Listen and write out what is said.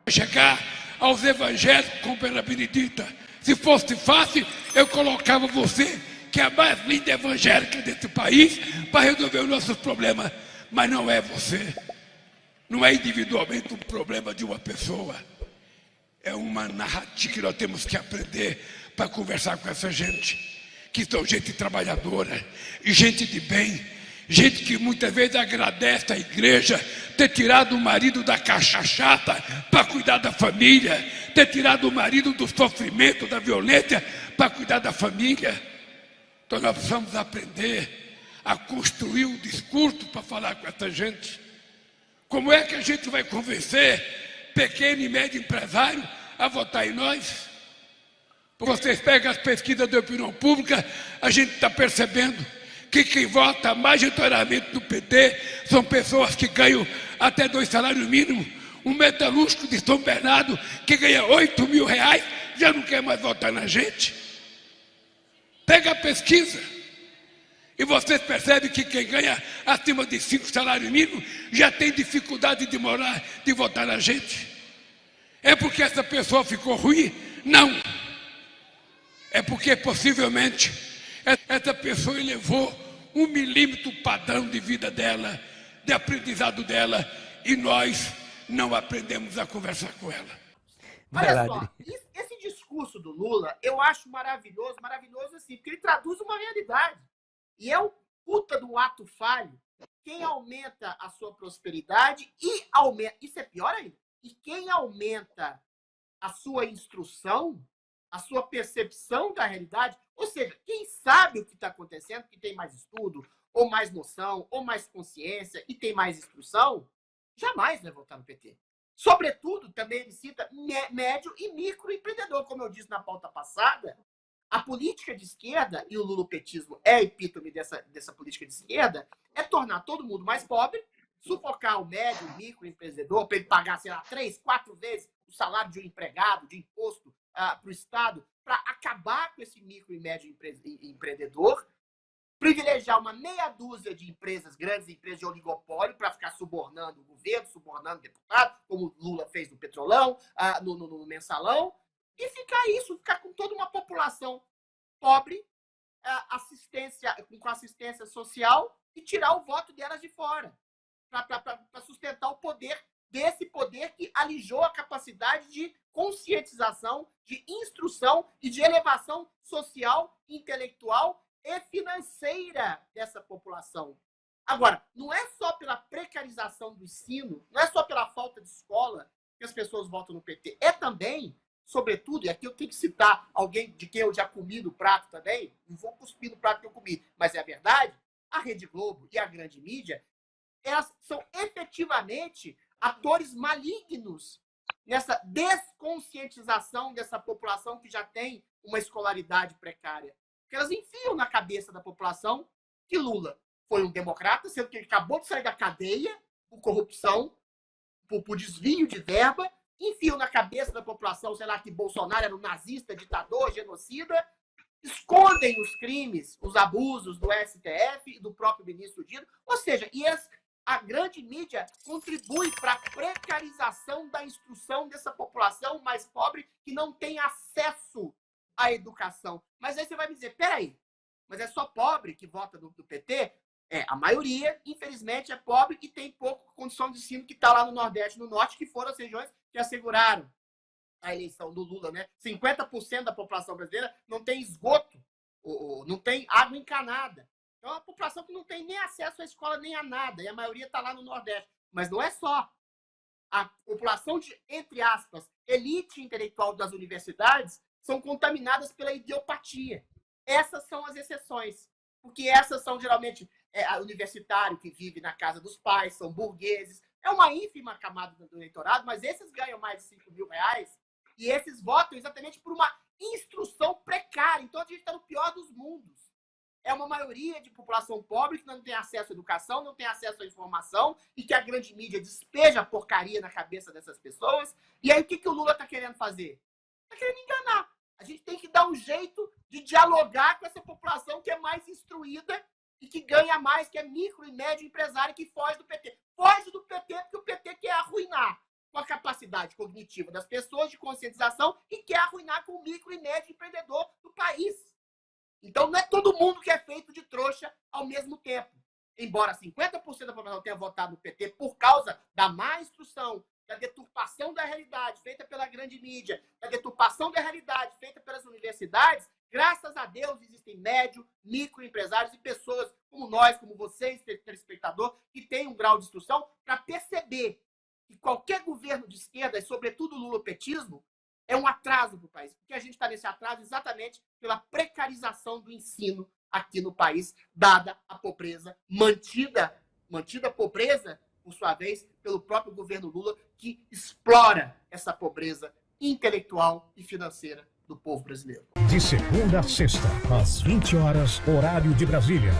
Chegar aos evangélicos como pela Benedita. Se fosse fácil, eu colocava você, que é a mais linda evangélica desse país, para resolver os nossos problemas. Mas não é você. Não é individualmente um problema de uma pessoa. É uma narrativa que nós temos que aprender para conversar com essa gente, que são gente trabalhadora, gente de bem, gente que muitas vezes agradece à igreja ter tirado o marido da cachaça para cuidar da família, ter tirado o marido do sofrimento, da violência para cuidar da família. Então nós precisamos aprender a construir um discurso para falar com essa gente. Como é que a gente vai convencer pequeno e médio empresário a votar em nós? Vocês pegam as pesquisas de opinião pública, a gente está percebendo que quem vota majoritariamente no PT são pessoas que ganham até 2 salários mínimos. Um metalúrgico de São Bernardo que ganha R$ 8.000 já não quer mais votar na gente. Pega a pesquisa e vocês percebem que quem ganha acima de 5 salários mínimos já tem dificuldade de votar na gente. É porque essa pessoa ficou ruim? Não. É porque possivelmente essa pessoa elevou 1 milímetro o padrão de vida dela, de aprendizado dela, e nós não aprendemos a conversar com ela. Olha só, esse discurso do Lula eu acho maravilhoso, maravilhoso assim, porque ele traduz uma realidade. E é o puta do ato falho quem aumenta a sua prosperidade e aumenta, isso é pior ainda, e quem aumenta a sua instrução, a sua percepção da realidade, ou seja, quem sabe o que está acontecendo, que tem mais estudo, ou mais noção, ou mais consciência, e tem mais instrução, jamais vai votar no PT. Sobretudo, também ele cita médio e microempreendedor, como eu disse na pauta passada, a política de esquerda, e o lulopetismo é epítome dessa política de esquerda, é tornar todo mundo mais pobre, sufocar o médio e microempreendedor para ele pagar, sei lá, 3, 4 vezes o salário de um empregado, de imposto para o Estado, para acabar com esse micro e médio empreendedor, privilegiar uma meia dúzia de empresas, grandes empresas de oligopólio, para ficar subornando o governo, subornando o deputado, como o Lula fez no Petrolão, no Mensalão, e ficar com toda uma população pobre, com assistência social, e tirar o voto delas de fora, para sustentar o poder, desse poder que alijou a capacidade de conscientização, de instrução e de elevação social, intelectual e financeira dessa população. Agora, não é só pela precarização do ensino, não é só pela falta de escola que as pessoas votam no PT, é também, sobretudo, e aqui eu tenho que citar alguém de quem eu já comi no prato também, não vou cuspir no prato que eu comi, mas é a verdade, a Rede Globo e a grande mídia, elas são efetivamente atores malignos nessa desconscientização dessa população que já tem uma escolaridade precária. Porque elas enfiam na cabeça da população que Lula foi um democrata, sendo que ele acabou de sair da cadeia por corrupção, por desvio de verba, enfiam na cabeça da população, sei lá, que Bolsonaro era um nazista, ditador, genocida, escondem os crimes, os abusos do STF e do próprio ministro Dino, ou seja, a grande mídia contribui para a precarização da instrução dessa população mais pobre que não tem acesso à educação. Mas aí você vai me dizer, peraí, mas é só pobre que vota do PT? A maioria, infelizmente, é pobre e tem pouca condição de ensino, que está lá no Nordeste e no Norte, que foram as regiões que asseguraram a eleição do Lula, né? 50% da população brasileira não tem esgoto, não tem água encanada. É uma população que não tem nem acesso à escola nem a nada, e a maioria está lá no Nordeste. Mas não é só. A população de, entre aspas, elite intelectual das universidades são contaminadas pela idiopatia. Essas são as exceções, porque essas são geralmente universitário que vive na casa dos pais, são burgueses. É uma ínfima camada do eleitorado, mas esses ganham mais de R$ 5.000 e esses votam exatamente por uma instrução precária. Então a gente está no pior dos mundos. É uma maioria de população pobre que não tem acesso à educação, não tem acesso à informação e que a grande mídia despeja a porcaria na cabeça dessas pessoas. E aí o que o Lula está querendo fazer? Está querendo enganar. A gente tem que dar um jeito de dialogar com essa população que é mais instruída e que ganha mais, que é micro e médio empresário que foge do PT. Foge do PT porque o PT quer arruinar com a capacidade cognitiva das pessoas de conscientização e quer arruinar com o micro e médio empreendedor do país. Então, não é todo mundo que é feito de trouxa ao mesmo tempo. Embora 50% da população tenha votado no PT por causa da má instrução, da deturpação da realidade feita pela grande mídia, da deturpação da realidade feita pelas universidades, graças a Deus existem médio, microempresários e pessoas como nós, como vocês, telespectador, que têm um grau de instrução para perceber que qualquer governo de esquerda, e sobretudo o lulopetismo, é um atraso para o país. Porque a gente está nesse atraso exatamente pela precarização do ensino aqui no país, dada a pobreza, mantida a pobreza, por sua vez, pelo próprio governo Lula, que explora essa pobreza intelectual e financeira do povo brasileiro. De segunda a sexta, às 20 horas, horário de Brasília.